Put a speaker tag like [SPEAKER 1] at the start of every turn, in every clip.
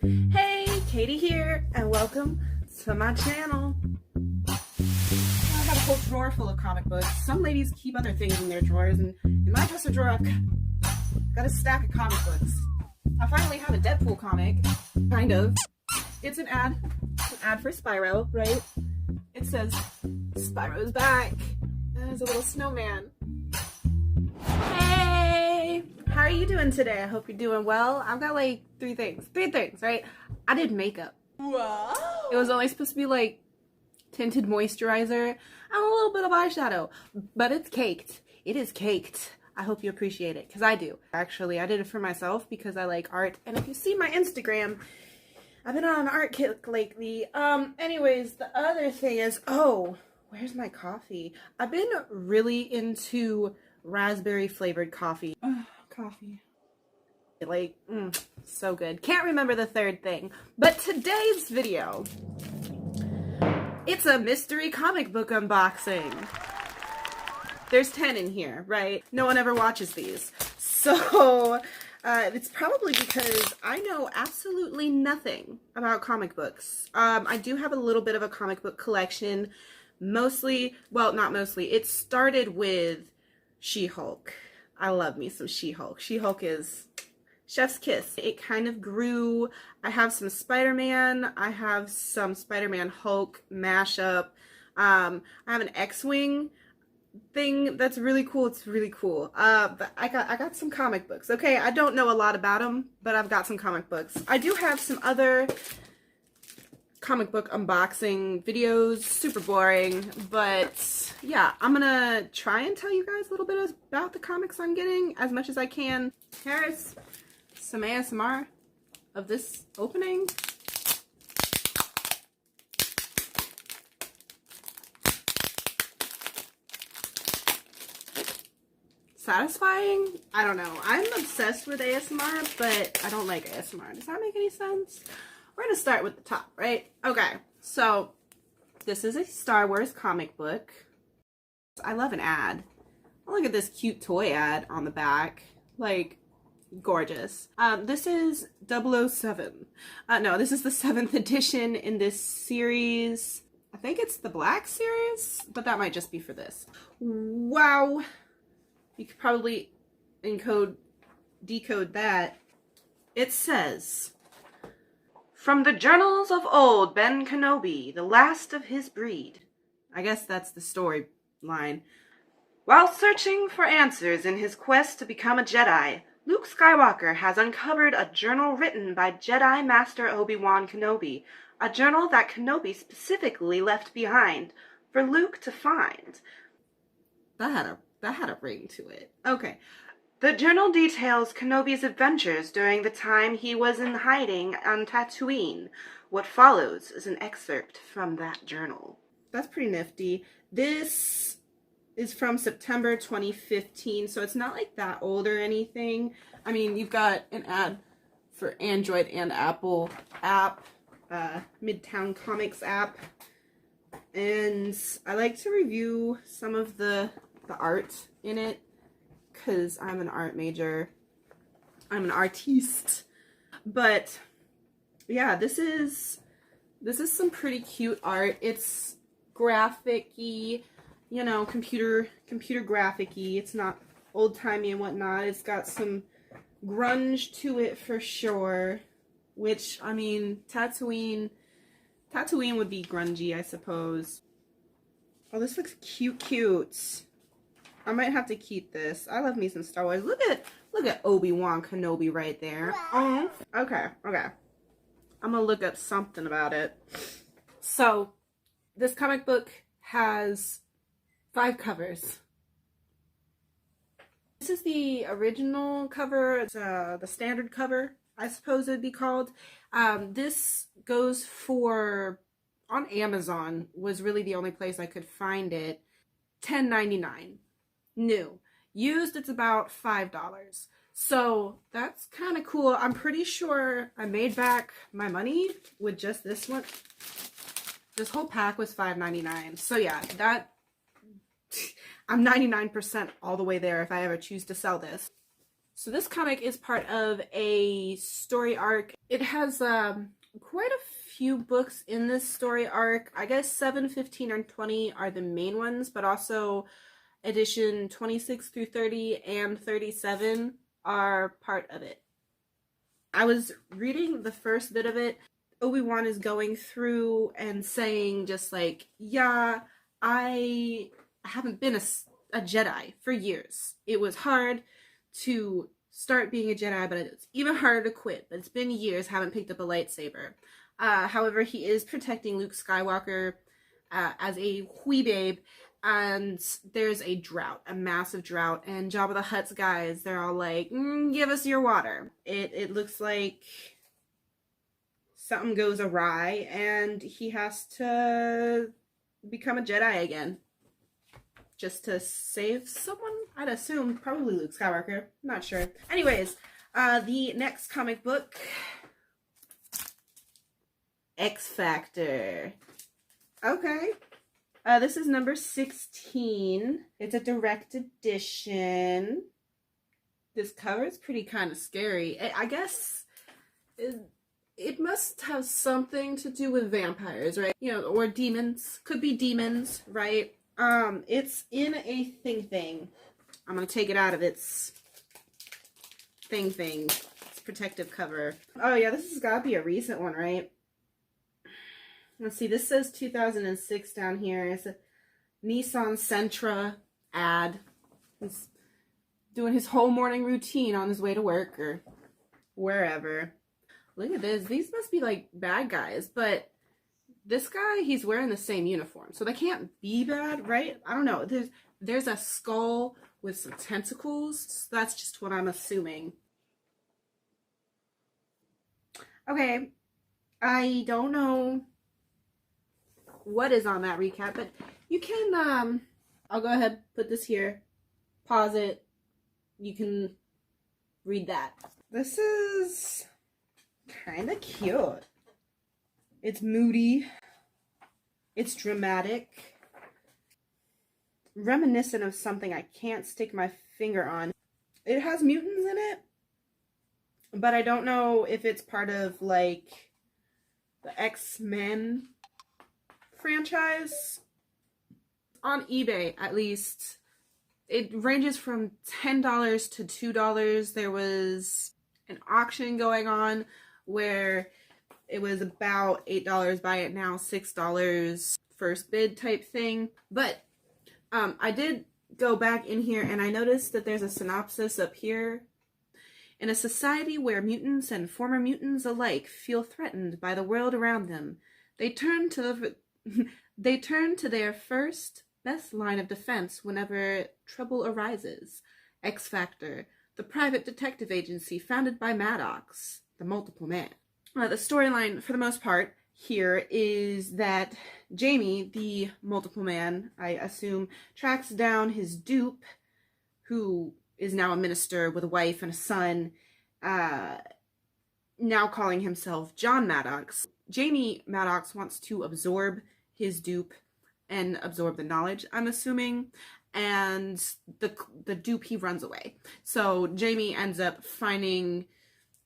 [SPEAKER 1] Hey, Katie here, and welcome to my channel. I have a whole drawer full of comic books. Some ladies keep other things in their drawers, and in my dresser drawer, I've got a stack of comic books. I finally have a Deadpool comic, kind of. It's an ad for Spyro, right? It says, Spyro's back. And there's a little snowman. Hey! How are you doing today? I hope you're doing well. I've got like three things, right? I did makeup.
[SPEAKER 2] Wow.
[SPEAKER 1] It was only supposed to be like tinted moisturizer and a little bit of eyeshadow, but it's caked. It is caked. I hope you appreciate it, because I do. Actually, I did it for myself because I like art, and if you see my Instagram, I've been on an art kick lately. Anyways, the other thing is, oh, where's my coffee? I've been really into raspberry flavored coffee. Coffee. Like, so good. Can't remember the third thing. But today's video, it's a mystery comic book unboxing. There's 10 in here, right? No one ever watches these. So, it's probably because I know absolutely nothing about comic books. I do have a little bit of a comic book collection. Mostly, well, not mostly. It started with She-Hulk. I love me some She-Hulk. She-Hulk is chef's kiss. It kind of grew. I have some Spider-Man. I have some Spider-Man Hulk mashup. I have an X-Wing thing that's really cool. It's really cool. But I got some comic books. Okay, I don't know a lot about them, but I've got some comic books. I do have some other comic book unboxing videos, super boring, but yeah, I'm gonna try and tell you guys a little bit about the comics I'm getting as much as I can. Here's some ASMR of this opening. Satisfying? I don't know. I'm obsessed with ASMR, but I don't like ASMR. Does that make any sense? We're gonna start with the top, right? Okay, so this is a Star Wars comic book. I love an ad. Oh, look at this cute toy ad on the back. Like, gorgeous. This is 007. No, this is the 7th edition in this series. I think it's the Black series, but that might just be for this. Wow. You could probably decode that. It says, "From the journals of old Ben Kenobi, the last of his breed." I guess that's the storyline. "While searching for answers in his quest to become a Jedi, Luke Skywalker has uncovered a journal written by Jedi Master Obi-Wan Kenobi, a journal that Kenobi specifically left behind for Luke to find." That had a ring to it. Okay. "The journal details Kenobi's adventures during the time he was in hiding on Tatooine. What follows is an excerpt from that journal." That's pretty nifty. This is from September 2015, so it's not like that old or anything. I mean, you've got an ad for Android and Apple app, Midtown Comics app, and I like to review some of the art in it, because I'm an art major. I'm an artiste. But yeah, this is some pretty cute art. It's graphic-y, you know, computer graphic-y. It's not old-timey and whatnot. It's got some grunge to it for sure, which, I mean, Tatooine would be grungy, I suppose. Oh, this looks cute. I might have to keep this. I love me some Star Wars. Look at Obi-Wan Kenobi right there. Oh, okay. I'm gonna look up something about it. So, this comic book has 5 covers. This is the original cover. It's the standard cover, I suppose it'd be called. This goes for, on Amazon, was really the only place I could find it, $10.99. New. Used, it's about $5. So that's kind of cool. I'm pretty sure I made back my money with just this one. This whole pack was $5.99. So yeah, I'm 99% all the way there if I ever choose to sell this. So this comic is part of a story arc. It has quite a few books in this story arc. I guess 7, 15, and 20 are the main ones, but also edition 26 through 30 and 37 are part of it. I was reading the first bit of it. Obi-Wan is going through and saying just like, yeah, I haven't been a Jedi for years. It was hard to start being a Jedi, but it's even harder to quit. But it's been years, haven't picked up a lightsaber. However, he is protecting Luke Skywalker as a wee babe, and there's a drought, a massive drought, and Jabba the Hutt's guys, they're all like, give us your water. It looks like something goes awry, and he has to become a Jedi again. Just to save someone? I'd assume probably Luke Skywalker. Not sure. Anyways, the next comic book, X Factor. Okay. This is number 16. It's a direct edition. This cover is pretty kind of scary. I guess it must have something to do with vampires, right? You know, or demons. Could be demons, right? It's in a thing. I'm gonna take it out of its thing. It's protective cover. Oh yeah, this has gotta be a recent one, right? Let's see, this says 2006 down here. It's a Nissan Sentra ad. He's doing his whole morning routine on his way to work or wherever. Look at this. These must be like bad guys, but this guy, he's wearing the same uniform, so they can't be bad, right? I don't know. There's a skull with some tentacles, so that's just what I'm assuming. Okay, I don't know what is on that recap, but you can, I'll go ahead, put this here, pause it, you can read that. This is kind of cute. It's moody. It's dramatic. Reminiscent of something I can't stick my finger on. It has mutants in it, but I don't know if it's part of, like, the X-Men franchise. On eBay, at least, it ranges from $10 to $2. There was an auction going on where it was about $8, buy it now, $6 first bid type thing. But I did go back in here and I noticed that there's a synopsis up here. In a society where mutants and former mutants alike feel threatened by the world around them, they turn to their first best line of defense whenever trouble arises. X Factor, the private detective agency founded by Maddox, the Multiple Man. The storyline, for the most part, here is that Jamie, the Multiple Man, I assume, tracks down his dupe, who is now a minister with a wife and a son, now calling himself John Maddox. Jamie Maddox wants to absorb his dupe and absorb the knowledge, I'm assuming, and the dupe, he runs away. So Jamie ends up finding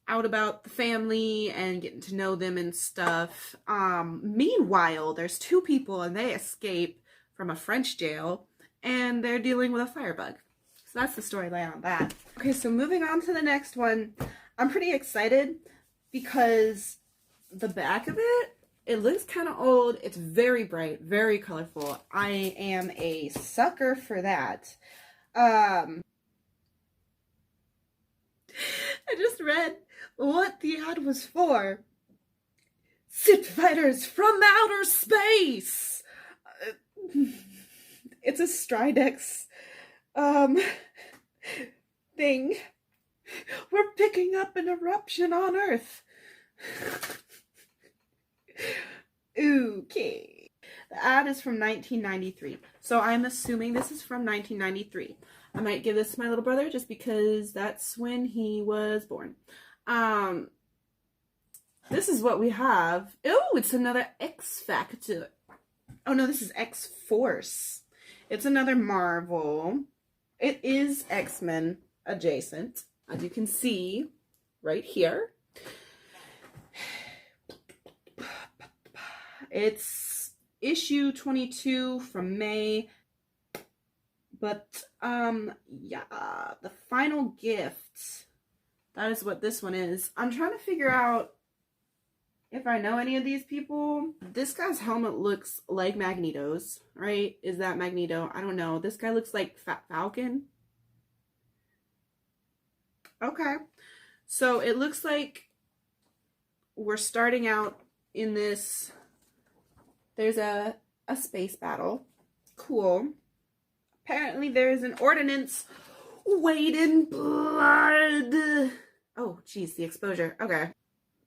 [SPEAKER 1] out about the family and getting to know them and stuff. Meanwhile, there's two people and they escape from a French jail and they're dealing with a firebug. So that's the storyline on that. Okay, so moving on to the next one. I'm pretty excited because the back of it looks kind of old. It's very bright, very colorful. I am a sucker for that. I just read what the ad was for. Sith fighters from outer space! It's a Stridex thing. We're picking up an eruption on Earth. Okay. The ad is from 1993. So I'm assuming this is from 1993. I might give this to my little brother just because that's when he was born. This is what we have. Oh, it's another X Factor. Oh no, this is X Force. It's another Marvel. It is X-Men adjacent. as you can see right here. It's issue 22 from May. But, yeah, the final gift, that is what this one is. I'm trying to figure out if I know any of these people. This guy's helmet looks like Magneto's, right? Is that Magneto? I don't know. This guy looks like Falcon. Okay. So it looks like we're starting out in this. There's a space battle. Cool. Apparently there is an ordinance weighed in blood. Oh, geez, the exposure. Okay.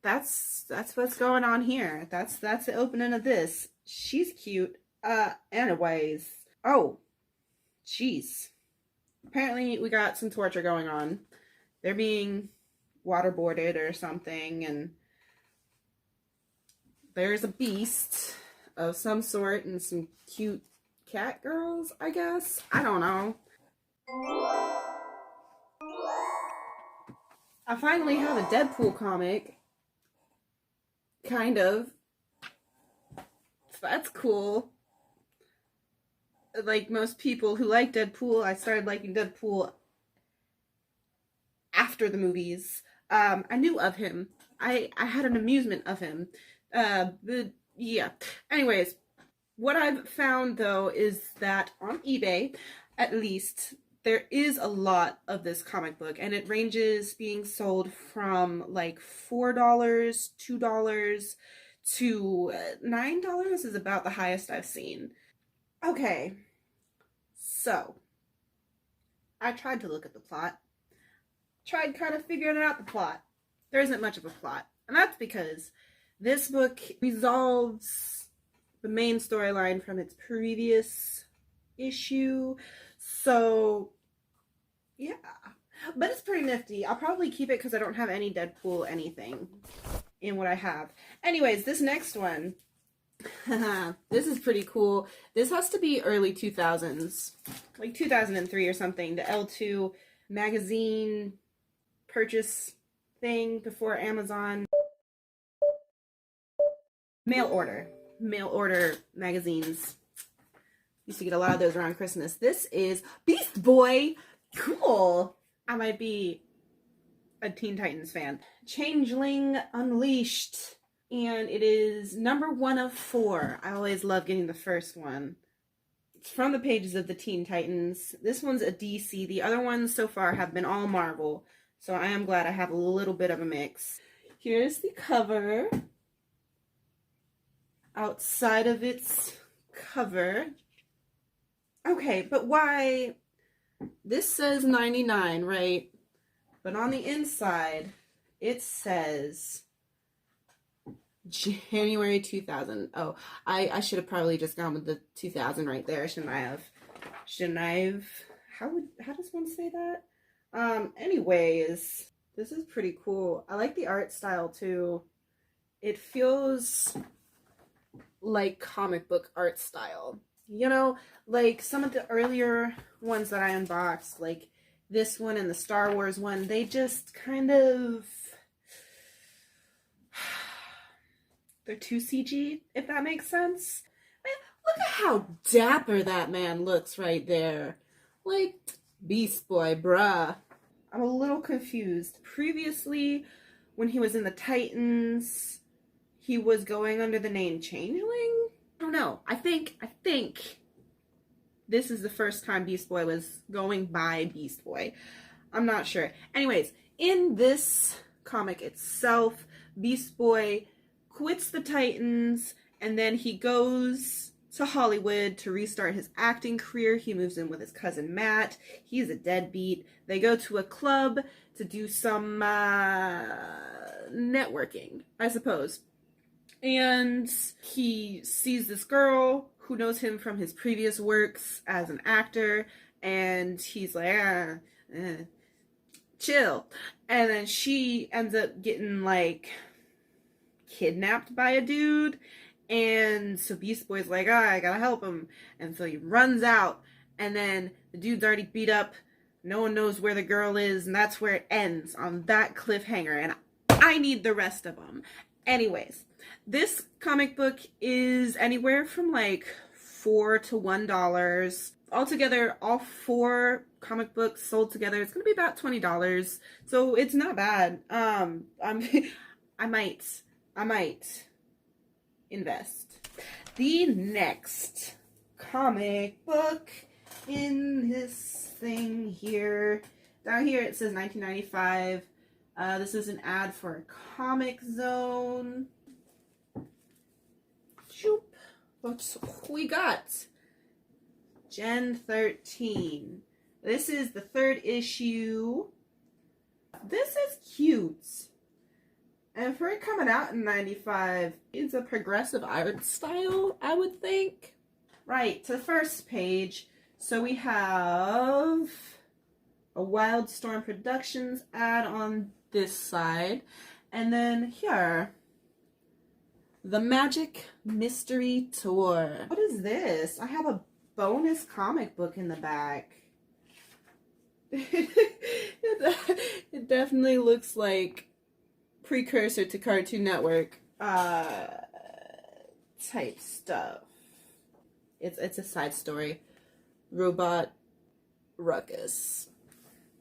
[SPEAKER 1] That's what's going on here. That's the opening of this. She's cute. Anyways. Oh, jeez. Apparently we got some torture going on. They're being waterboarded or something, and there's a beast of some sort and some cute cat girls, I guess. I don't know. I finally have a Deadpool comic. Kind of. So that's cool. Like most people who like Deadpool, I started liking Deadpool after the movies. I knew of him. I had an amusement of him. But yeah. Anyways, what I've found, though, is that on eBay, at least, there is a lot of this comic book, and it ranges being sold from like $4, $2 to $9 is about the highest I've seen. Okay, so I tried to look at the plot. Tried kind of figuring out the plot. There isn't much of a plot, and that's because this book resolves the main storyline from its previous issue. So, yeah. But it's pretty nifty. I'll probably keep it because I don't have any Deadpool anything in what I have. Anyways, this next one. This is pretty cool. This has to be early 2000s. Like 2003 or something. The L2 magazine purchase thing before Amazon. Mail order magazines. Used to get a lot of those around Christmas. This is Beast Boy. Cool. I might be a Teen Titans fan. Changeling Unleashed. And it is number 1 of 4. I always love getting the first one. It's from the pages of the Teen Titans. This one's a DC. The other ones so far have been all Marvel. So I am glad I have a little bit of a mix. Here's the cover. Outside of its cover. Okay, but why? This says 99, right? But on the inside, it says January 2000. Oh, I should have probably just gone with the 2000 right there, shouldn't I have? Shouldn't I have? How does one say that? Anyways, this is pretty cool. I like the art style too. It feels like comic book art style. You know, like some of the earlier ones that I unboxed, like this one and the Star Wars one, they just kind of, they're too CG, if that makes sense. Man, look at how dapper that man looks right there. Like, Beast Boy, bruh. I'm a little confused. Previously, when he was in the Titans, he was going under the name Changeling? I don't know. I think this is the first time Beast Boy was going by Beast Boy. I'm not sure. Anyways, in this comic itself, Beast Boy quits the Titans, and then he goes to Hollywood to restart his acting career. He moves in with his cousin Matt. He's a deadbeat. They go to a club to do some networking, I suppose. And he sees this girl who knows him from his previous works as an actor, and he's like, chill. And then she ends up getting, like, kidnapped by a dude, and so Beast Boy's like, I gotta help him. And so he runs out, and then the dude's already beat up, no one knows where the girl is, and that's where it ends, on that cliffhanger, and I need the rest of them. Anyways, this comic book is anywhere from like $4 to $1. Altogether, all 4 comic books sold together, it's gonna be about $20. So it's not bad. I might invest. The next comic book in this thing here, down here it says 1995. This is an ad for a Comic Zone. Shoop. What we got? Gen 13. This is the 3rd issue. This is cute. And for it coming out in 95, it's a progressive art style, I would think. Right, to the first page. So we have a Wildstorm Productions ad on this side. And then here, the Magic Mystery Tour. What is this? I have a bonus comic book in the back. It definitely looks like precursor to Cartoon Network type stuff. It's a side story. Robot Ruckus.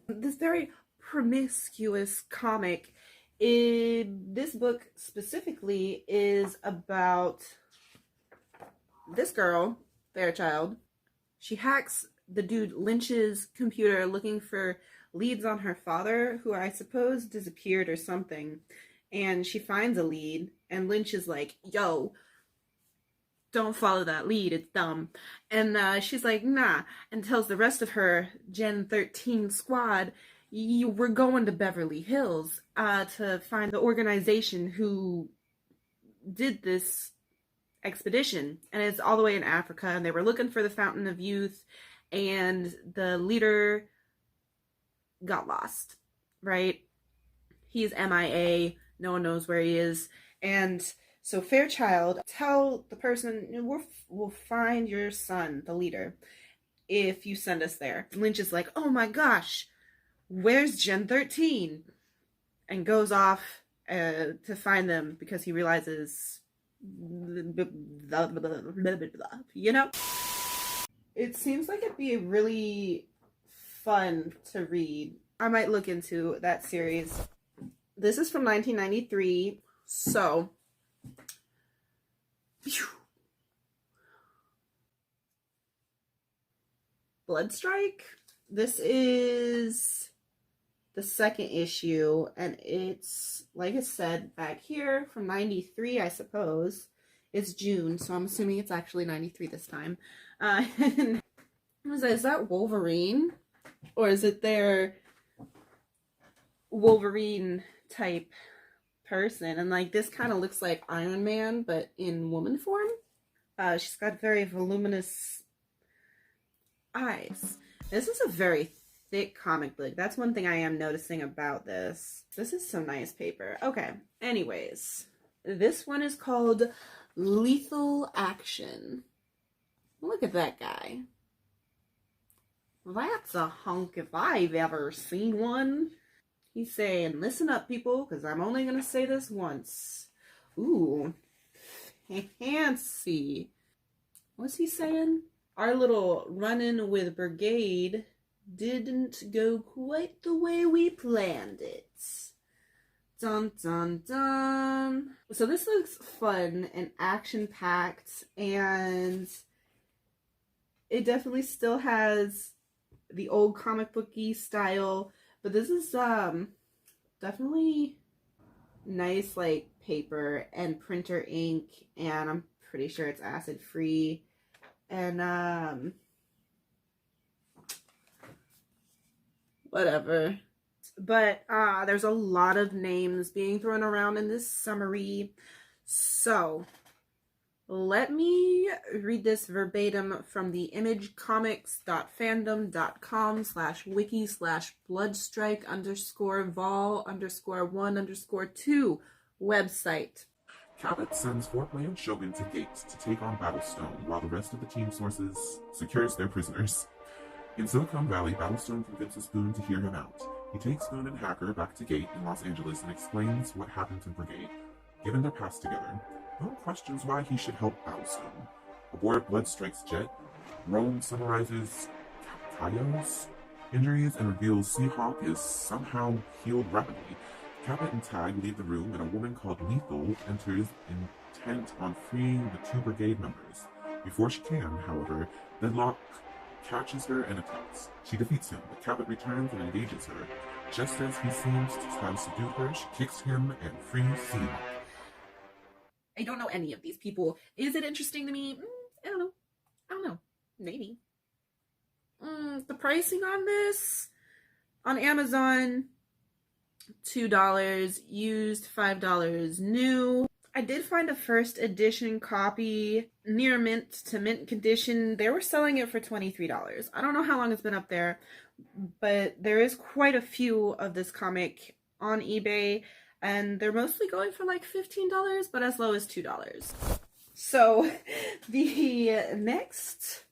[SPEAKER 1] This very promiscuous comic, this book specifically is about this girl, Fairchild. She hacks the dude Lynch's computer looking for leads on her father, who I suppose disappeared or something. And she finds a lead, and Lynch is like, yo, don't follow that lead, it's dumb. And she's like, nah, and tells the rest of her Gen 13 squad, we're going to Beverly Hills to find the organization who did this expedition. And it's all the way in Africa, and they were looking for the Fountain of Youth, and the leader got lost, right? He's MIA, no one knows where he is. And so Fairchild tell the person, we'll find your son, the leader, if you send us there. Lynch is like, oh my gosh, where's Gen 13? And goes off to find them because he realizes, you know? It seems like it'd be really fun to read. I might look into that series. This is from 1993, so Bloodstrike. This is the 2nd issue, and it's, like I said, back here from 93, I suppose. It's June, so I'm assuming it's actually 93 this time. Is that Wolverine? Or is it their Wolverine type person? And like, this kind of looks like Iron Man, but in woman form. She's got very voluminous eyes. This is a very thick comic book. That's one thing I am noticing about this. This is some nice paper. Okay, anyways. This one is called Lethal Action. Look at that guy. That's a hunk if I've ever seen one. He's saying, listen up, people, because I'm only going to say this once. Ooh, fancy. What's he saying? Our little run-in with Brigade didn't go quite the way we planned it. Dun, dun, dun. So this looks fun and action-packed, and it definitely still has the old comic booky style, but this is definitely nice, like, paper and printer ink, and I'm pretty sure it's acid free. And whatever. But there's a lot of names being thrown around in this summary, so let me read this verbatim from the imagecomics.fandom.com/wiki/bloodstrike_vol_1_2 website.
[SPEAKER 2] Cabot sends 4-player Shogun to Gate to take on Battlestone, while the rest of the team secures their prisoners. In Silicon Valley, Battlestone convinces Boone to hear him out. He takes Boone and Hacker back to Gate in Los Angeles and explains what happened to Brigade. Given their past together, Boone questions why he should help Battlestone. Aboard Bloodstrike's jet, Rome summarizes Kaio's injuries and reveals Seahawk is somehow healed rapidly. Cabot and Tag leave the room and a woman called Lethal enters intent on freeing the two brigade members. Before she can, however, Deadlock catches her and attacks. She defeats him, but Cabot returns and engages her. Just as he seems to have subdued her, she kicks him and frees Seahawk.
[SPEAKER 1] I don't know any of these people. Is it interesting to me? I don't know. I don't know. Maybe. The pricing on this on Amazon, $2, used $5 new. I did find a first edition copy near mint to mint condition. They were selling it for $23. I don't know how long it's been up there, but there is quite a few of this comic on eBay, and they're mostly going for like $15, but as low as $2. So the next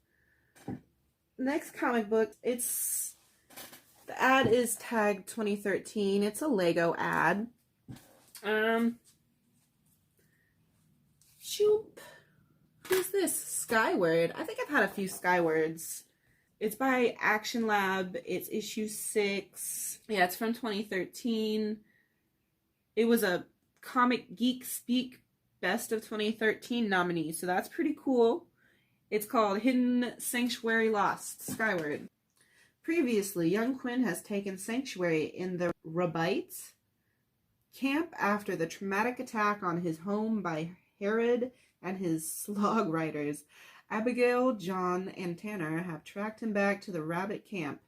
[SPEAKER 1] comic book, the ad is tagged 2013. It's a Lego ad. Who's this? Skyward. I think I've had a few Skywards. It's by Action Lab. It's issue 6. Yeah, it's from 2013. It was a Comic Geek Speak Best of 2013 nominee, so that's pretty cool. It's called Hidden Sanctuary Lost, Skyward. Previously, young Quinn has taken sanctuary in the Rabite camp after the traumatic attack on his home by Herod and his slog riders. Abigail, John, and Tanner have tracked him back to the rabbit camp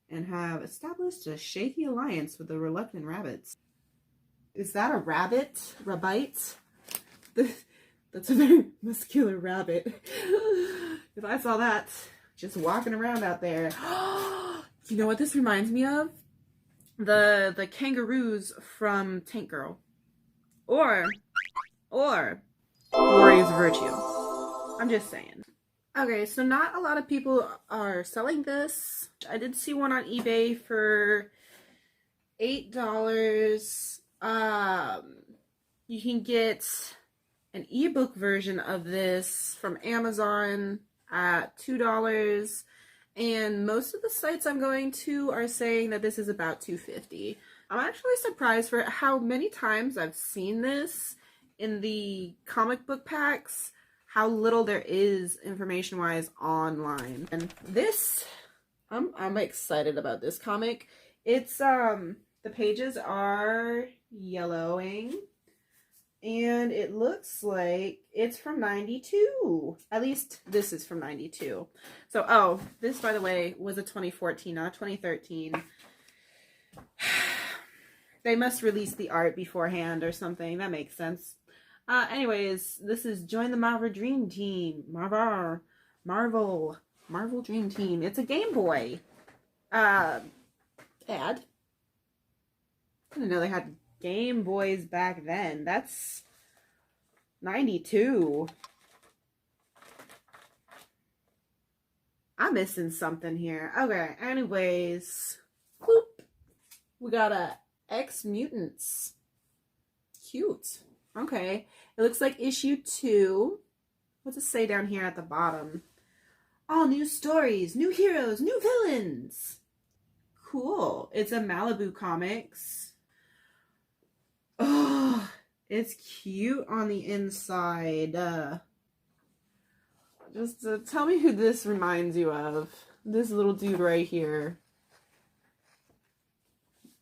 [SPEAKER 1] and have established a shaky alliance with the reluctant rabbits. Is that a rabbit? Rabite? That's a very muscular rabbit. If I saw that just walking around out there. You know what this reminds me of? The kangaroos from Tank Girl. Or Warriors of Virtue. I'm just saying. Okay, so not a lot of people are selling this. I did see one on eBay for $8. You can get an ebook version of this from Amazon at $2. And most of the sites I'm going to are saying that this is about $2.50. I'm actually surprised for how many times I've seen this in the comic book packs, how little there is information-wise online. And this, I'm excited about this comic. It's, the pages are yellowing, and it looks like it's from 92. At least this is from 92. So, this, by the way, was a 2014, not 2013. They must release the art beforehand or something. That makes sense. Anyways, this is Join the Marvel Dream Team. Marvel Dream Team. It's a Game Boy ad. I didn't know they had Game Boys back then. That's 92. I'm missing something here. Okay, anyways. Bloop. We got a X-Mutants. Cute. Okay. It looks like issue 2. What's it say down here at the bottom? All new stories, new heroes, new villains. Cool. It's a Malibu Comics. Oh, it's cute on the inside. Just tell me who this reminds you of. This little dude right here.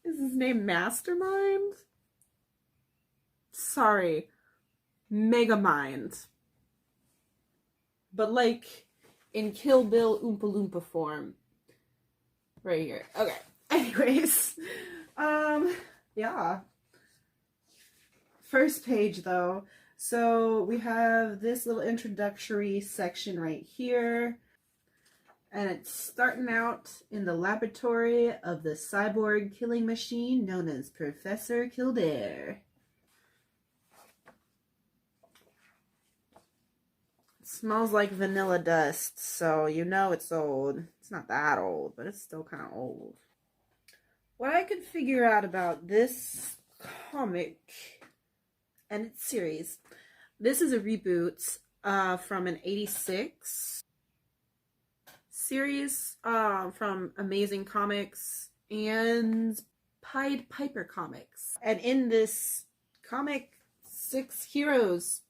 [SPEAKER 1] Is his name Mastermind? Sorry. Megamind. But like in Kill Bill Oompa Loompa form. Right here. Okay. Anyways. Yeah. First page though. So we have this little introductory section right here. And it's starting out in the laboratory of the cyborg killing machine known as Professor Kildare. Smells like vanilla dust, so you know it's old. It's not that old, but it's still kind of old. What I could figure out about this comic and its series, this is a reboot from an 86 series from Amazing Comics and Pied Piper Comics. And in this comic, 6 heroes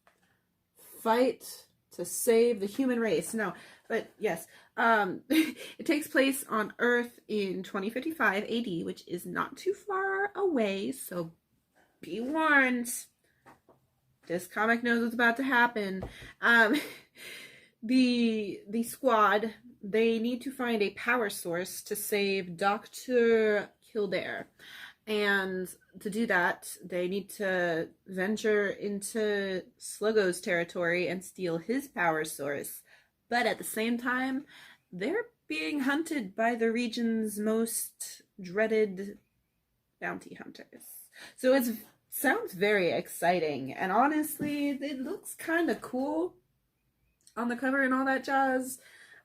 [SPEAKER 1] fight to save the human race. No, but yes, it takes place on Earth in 2055 AD, which is not too far away, so be warned. This comic knows what's about to happen. The squad, they need to find a power source to save Dr. Kildare. And to do that, they need to venture into Sluggo's territory and steal his power source. But at the same time, they're being hunted by the region's most dreaded bounty hunters. So it sounds very exciting. And honestly, it looks kind of cool on the cover and all that jazz.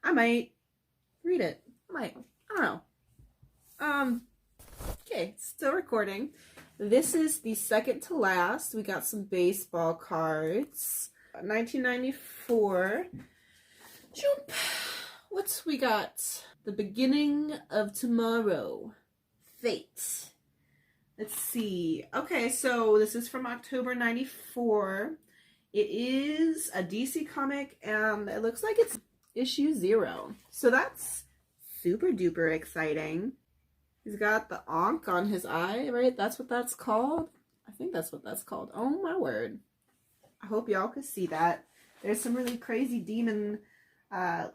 [SPEAKER 1] I might read it. I don't know. Okay, still recording. This is the second to last. We got some baseball cards. 1994. Jump. What's we got? The Beginning of Tomorrow. Fate. Let's see. Okay, so this is from October 94. It is a DC comic, and it looks like it's issue 0. So that's super duper exciting. He's got the ankh on his eye, right? That's what that's called? I think that's what that's called. Oh my word. I hope y'all could see that. There's some really crazy demon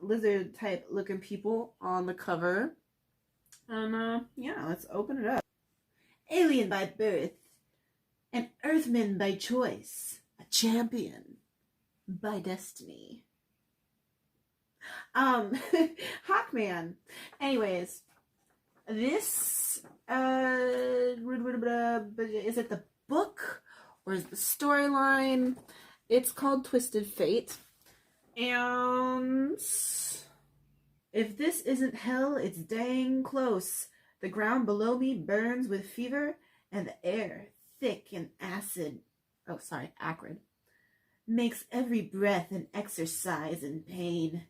[SPEAKER 1] lizard type looking people on the cover. And yeah, let's open it up. Alien by birth, an Earthman by choice, a champion by destiny. Hawkman. Anyways, this is it the book or is the storyline? It's called Twisted Fate. And if this isn't hell, it's dang close. The ground below me burns with fever, and the air, thick and acrid, makes every breath an exercise in pain.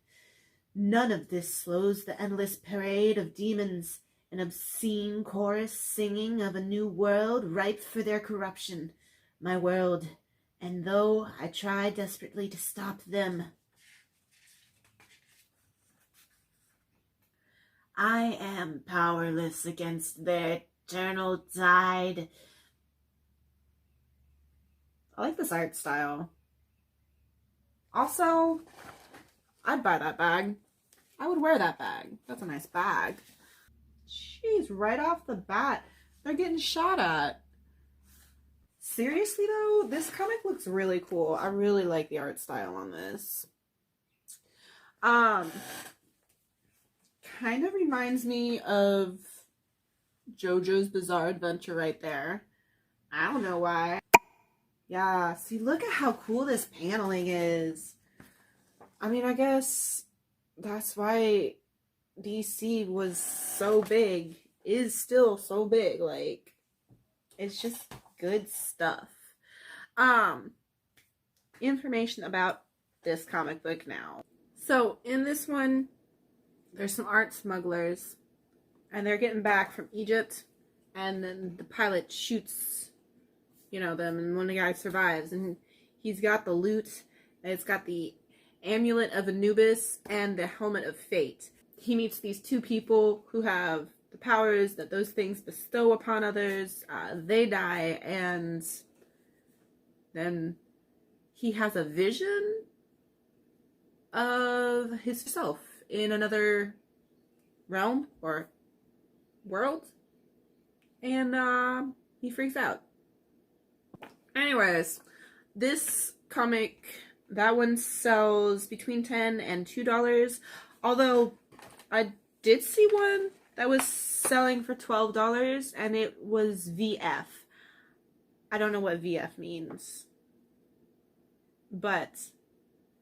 [SPEAKER 1] None of this slows the endless parade of demons, an obscene chorus singing of a new world ripe for their corruption. My world, and though I try desperately to stop them, I am powerless against their eternal tide. I like this art style. Also, I'd buy that bag. I would wear that bag. That's a nice bag. Jeez, right off the bat, they're getting shot at. Seriously though, this comic looks really cool. I really like the art style on this. Kind of reminds me of JoJo's Bizarre Adventure right there. I don't know why. Yeah, see, look at how cool this paneling is. I mean, I guess that's why DC was so big, is still so big. Like, it's just good stuff. Information about this comic book now. So, in this one, there's some art smugglers, and they're getting back from Egypt, and then the pilot shoots, them, and one of the guys survives, and he's got the loot, and it's got the amulet of Anubis and the helmet of fate. He meets these 2 people who have the powers that those things bestow upon others. They die, and then he has a vision of himself in another realm or world, and he freaks out. Anyways, this comic, that one sells between $10 and $2, although I did see one that was selling for $12, and it was VF. I don't know what VF means, but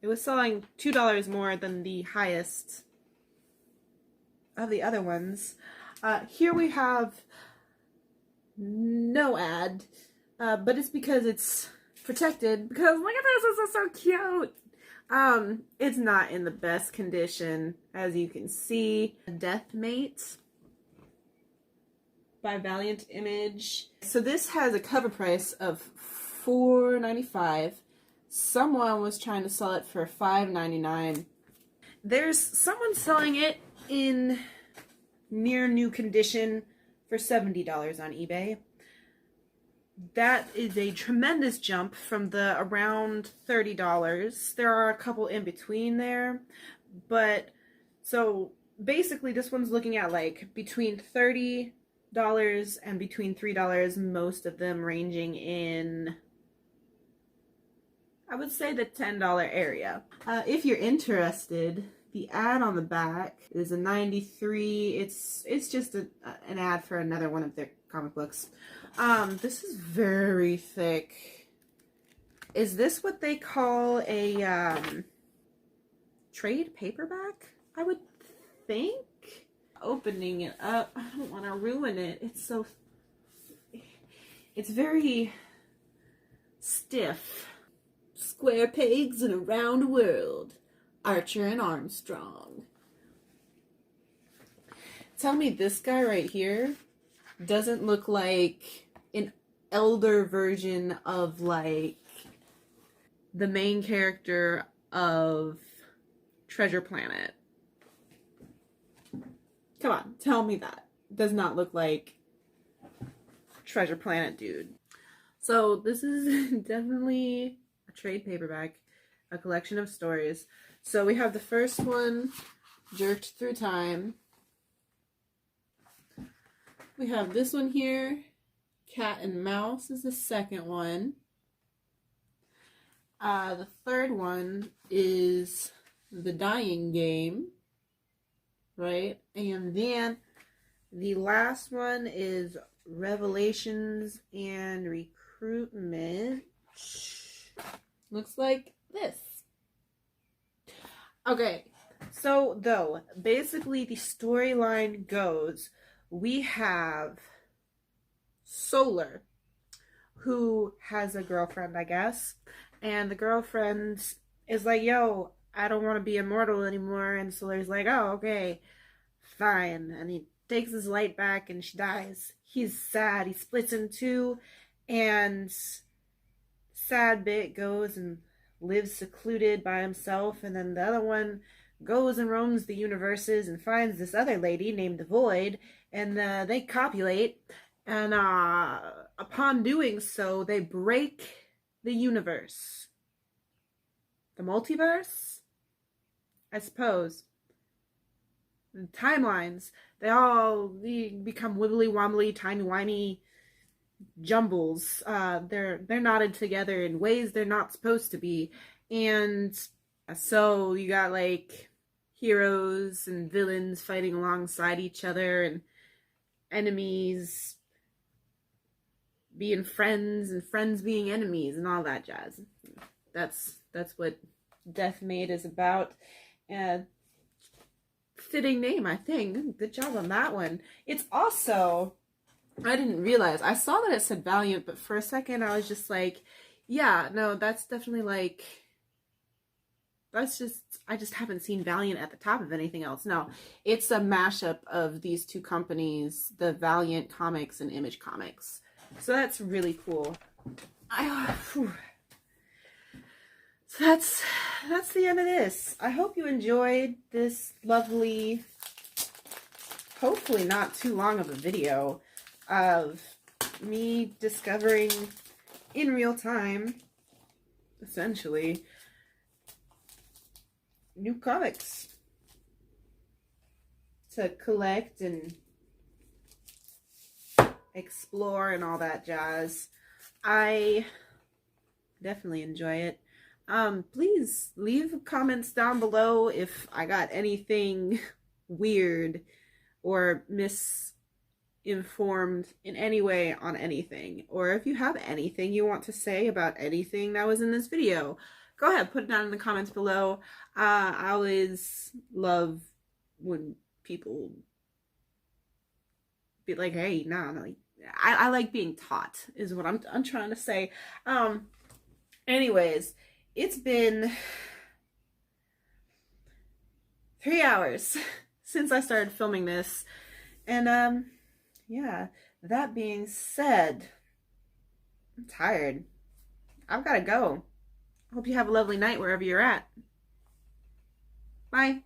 [SPEAKER 1] It was selling $2 more than the highest of the other ones. Here we have no ad, but it's because it's protected, because look at this, this is so cute. It's not in the best condition, as you can see. Deathmate by Valiant Image. So this has a cover price of $4.95. Someone was trying to sell it for $5.99. There's someone selling it in near new condition for $70 on eBay. That is a tremendous jump from the around $30. There are a couple in between there, but so basically this one's looking at like between $30 and between $3, most of them ranging in, I would say, the $10 area. If you're interested, the ad on the back is a 93. It's just an ad for another one of their comic books. This is very thick. Is this what they call a trade paperback? I would think. Opening it up, I don't want to ruin it. It's very stiff. Square pegs in a round world. Archer and Armstrong. Tell me this guy right here doesn't look like an elder version of like the main character of Treasure Planet. Come on, tell me that. Does not look like Treasure Planet dude. So this is definitely a trade paperback, a collection of stories. So we have the first one, Jerked Through Time. We have this one here, Cat and Mouse is the second one. The third one is The Dying Game, right? And then the last one is Revelations and Recruitment. Looks like this. Okay, so though, basically the storyline goes, we have Solar, who has a girlfriend, I guess, and the girlfriend is like, yo, I don't want to be immortal anymore, and Solar's like, oh, okay, fine, and he takes his light back and she dies. He's sad, he splits in two, and sad bit goes and lives secluded by himself, and then the other one goes and roams the universes and finds this other lady named the Void, and they copulate, and upon doing so, they break the universe. The multiverse? I suppose. The timelines, they become wibbly-wobbly, timey-wimey jumbles. They're knotted together in ways they're not supposed to be. And so you got like heroes and villains fighting alongside each other, and enemies being friends and friends being enemies and all that jazz. That's what Deathmate is about. Fitting name, I think. Good job on that one. It's also, I didn't realize, I saw that it said Valiant, but for a second I was just like, yeah, no, that's definitely like, I just haven't seen Valiant at the top of anything else. No, it's a mashup of these two companies, the Valiant Comics and Image Comics. So that's really cool. So that's the end of this. I hope you enjoyed this lovely, hopefully not too long of a video of me discovering in real time, essentially, new comics to collect and explore and all that jazz. I definitely enjoy it. Please leave comments down below if I got anything weird or misinformed in any way on anything, or if you have anything you want to say about anything that was in this video. go ahead, put it down in the comments below. I always love when people be like, hey, nah, no. I like being taught is what I'm trying to say. Anyways, it's been 3 hours since I started filming this. And yeah, that being said, I'm tired. I've got to go. Hope you have a lovely night wherever you're at. Bye.